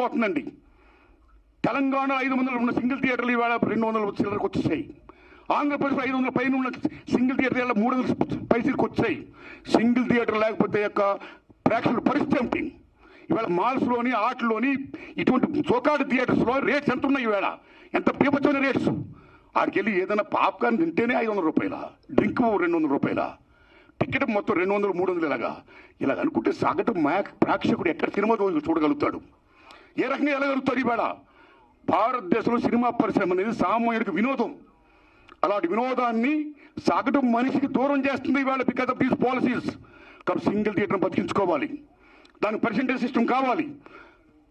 పోతుందండి. తెలంగాణ 500 ఉన్న సింగిల్ థియేటర్లు ఇవాళ 200 చిల్లరకు వచ్చేసాయి. ఆంధ్రప్రదేశ్ 500 పైన ఉన్న సింగిల్ థియేటర్ 300 పైసలకు వచ్చాయి. సింగిల్ థియేటర్ లేకపోతే యొక్క ప్రేక్షకుల పరిస్థితి ఏమిటి? ఇవాళ మాల్స్లోని ఆటల్లోని ఇటువంటి చోకాడు థియేటర్స్లో రేట్స్ ఎంత ఉన్నాయి? ఇవాళ ఎంత బీభత్సమైన రేట్స్. ఆడికి వెళ్ళి ఏదైనా పాప్కార్న్ తింటేనే 500 రూపాయల, డ్రింక్ 200 రూపాయల, టికెట్ మొత్తం 200, 300 ఇలాగ అనుకుంటే సగటు ప్రేక్షకుడు ఎక్కడ సినిమా చూడగలుగుతాడు? ఏ రకంగా వెళ్ళగలుగుతాడు? ఇవాళ భారతదేశంలో సినిమా పరిశ్రమ అనేది సామాన్యుడికి వినోదం. అలాంటి వినోదాన్ని సగటు మనిషికి దూరం చేస్తుంది ఇవాళ బికాస్ ఆఫ్ దీస్ పాలసీస్. కాబట్టి సింగిల్ థియేటర్ని బతికించుకోవాలి, దానికి పర్సెంటేజ్ సిస్టమ్ కావాలి.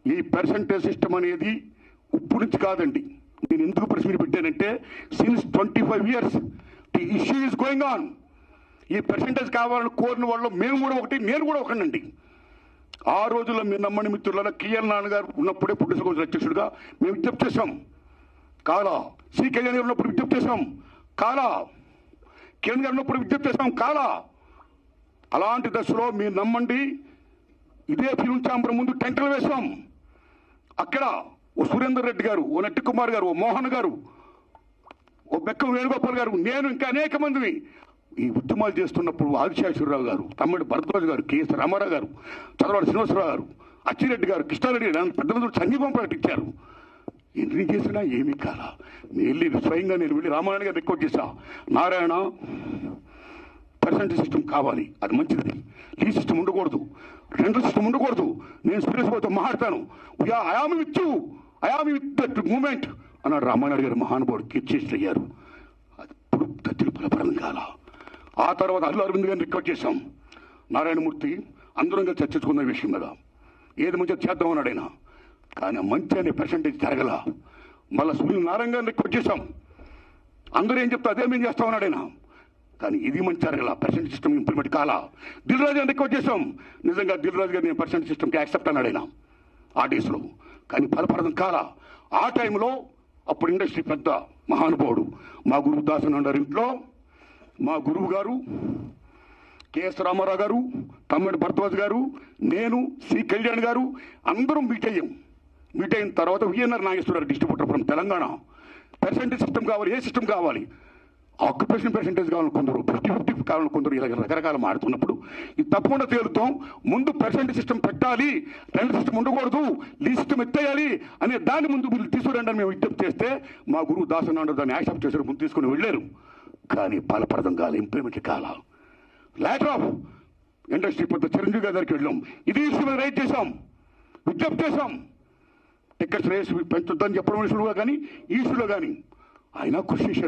ఈ పర్సెంటేజ్ సిస్టమ్ అనేది ఇప్పుడు నుంచి కాదండి. నేను ఎందుకు ప్రశ్న పెట్టానంటే since 25 years the issue is going on. ఈ పర్సెంటేజ్ కావాలని కోరిన వాళ్ళు మేము కూడా ఒకటి, నేను కూడా ఒకనండి. ఆ రోజుల్లో మీరు నమ్మని మిత్రుల కేఎల్ నాన్నగారు ఉన్నప్పుడే ప్రొడ్యూసర్ కౌన్సిల్ అధ్యక్షుడిగా మేము విజ్ఞప్తి చేశాం. కాలా సి కళ్యాణ్ గారు ఉన్నప్పుడు విజ్ఞప్తి చేశాం. కాలా కిరణ్ గారు ఉన్నప్పుడు విజ్ఞప్తి చేశాం. కాలా అలాంటి దశలో మీరు నమ్మండి, ఇదే ఫిల్మ్ ఛాంబర్ ముందు టెంటలు వేశాం. అక్కడ ఓ సురేందర్ రెడ్డి గారు, ఓ నట్టి కుమార్ గారు, ఓ మోహన్ గారు, ఓ బెక్కం వేణుగోపాల్ గారు, నేను ఇంకా అనేక మందిని ఈ ఉద్యమాలు చేస్తున్నప్పుడు ఆదిశేషవరరావు గారు, తమ్ముడు భరద్వాజ్ గారు, కేఎస్ రామారావు గారు, చదవాడి శ్రీనివాసరావు గారు, అచ్చిరెడ్డి గారు, కృష్ణారెడ్డి గారు పెద్ద మంది సంఘీభం ప్రకటించారు. ఎన్ని చేసినా ఏమీ కాలా. స్వయంగా నేను వెళ్ళి రామారాయణ గారు రిక్వెస్ట్ చేశా, నారాయణ పర్సెంటేజ్ సిస్టమ్ కావాలి, అది మంచిది. ఈ సిస్టమ్ ఉండకూడదు, రెండల్ సిస్టమ్ ఉండకూడదు. నేను సురేష్ బాబుతో మాట్లాడతాను, I am with you, I am with that moment అన్నాడు రామారాయణ గారు. మహానుభావుడు కీర్చేసి అయ్యారు. అది ఇప్పుడు దత్తులు ఫలప్రదం కాల. ఆ తర్వాత అల్లు అరవింద్ గారిని రిక్వెస్ట్ చేశాం. నారాయణమూర్తి అందరం కలిసి చర్చించుకున్న విషయం మీద ఏది మంచిగా చేద్దాం అన్నాడు ఆయన. కానీ మంచి అనే పర్సెంటేజ్ జరగల. మళ్ళీ సునీల్ నారాయణ గారిని రిక్వెస్ట్ చేశాం. అందరూ ఏం చెప్తా అదే మేము చేస్తాం అన్నాడు ఆయన. కానీ ఇది మంచి జరగల, పర్సెంటేజ్ సిస్టమ్ ఇంప్లిమెంట్ కాలా. దిల్ రాజు గారిని రిక్వెస్ట్ చేశాం. నిజంగా దిల్ రాజు గారు నేను పర్సెంటేజ్ సిస్టమ్కి యాక్సెప్ట్ అన్నాడు ఆయన ఆ డేస్లో. కానీ ఫలప్రదం కాలా. ఆ టైంలో అప్పుడు ఇండస్ట్రీ పెద్ద మహానుభావుడు మా గురువు దాసన్ అన్నారు ఇంట్లో, మా గురువు గారు కేఎస్ రామారావు గారు, తమ్ముడు భరద్వాజ్ గారు, నేను, సి కళ్యాణ్ గారు అందరం మీట్ అయ్యాం. మీట్ అయిన తర్వాత VNR Nageswararao distributor from Telangana, percentage system కావాలి, ఏ సిస్టమ్ కావాలి, ఆక్యుపేషన్ పర్సెంటేజ్ కావాలని కొందరు, 50-50 కావాలని కొందరు, ఇలా రకరకాల మాడుతున్నప్పుడు ఇది తప్పకుండా తేలుతాం. ముందు పర్సెంటేజ్ సిస్టమ్ పెట్టాలి, రెండు సిస్టమ్ ఉండకూడదు, లీ సిస్టమ్ ఎత్తేయాలి అనే దాన్ని ముందు మీరు తీసుకురండి అని మేము విజ్ఞప్తి చేస్తే మా గురువు దాసన్ నాయుడు దాన్ని యాక్సెప్ట్ చేశారు, ముందు తీసుకుని వెళ్ళారు. కానీ ఫలప్రదం కాలే, ఇంప్లిమెంట్ కాల. లేటర్ ఆఫ్ ఇండస్ట్రీ పెద్ద చిరంజీవి గారి దగ్గరికి వెళ్ళాం, ఇది ఇష్యూ మీద రైట్ చేశాం, విజ్ఞప్తి చేశాం. టికెట్స్ రేసు పెంచుద్దని చెప్పడం ఇష్యూలో కానీ ఈ ఇష్యూలో కానీ ఆయన కృషి చేశాడు.